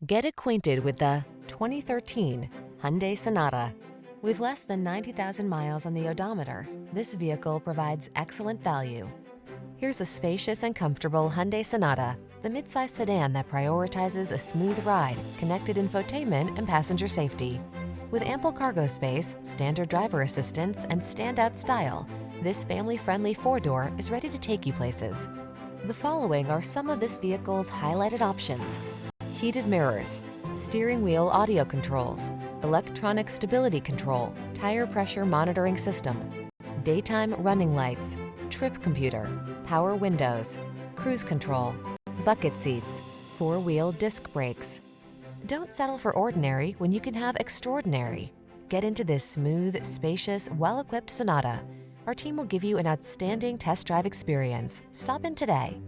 Get acquainted with the 2013 Hyundai Sonata. With less than 90,000 miles on the odometer, this vehicle provides excellent value. Here's a spacious and comfortable Hyundai Sonata, the midsize sedan that prioritizes a smooth ride, connected infotainment, and passenger safety. With ample cargo space, standard driver assistance, and standout style, this family-friendly four-door is ready to take you places. The following are some of this vehicle's highlighted options: heated mirrors, steering wheel audio controls, electronic stability control, tire pressure monitoring system, daytime running lights, trip computer, power windows, cruise control, bucket seats, four-wheel disc brakes. Don't settle for ordinary when you can have extraordinary. Get into this smooth, spacious, well-equipped Sonata. Our team will give you an outstanding test drive experience. Stop in today.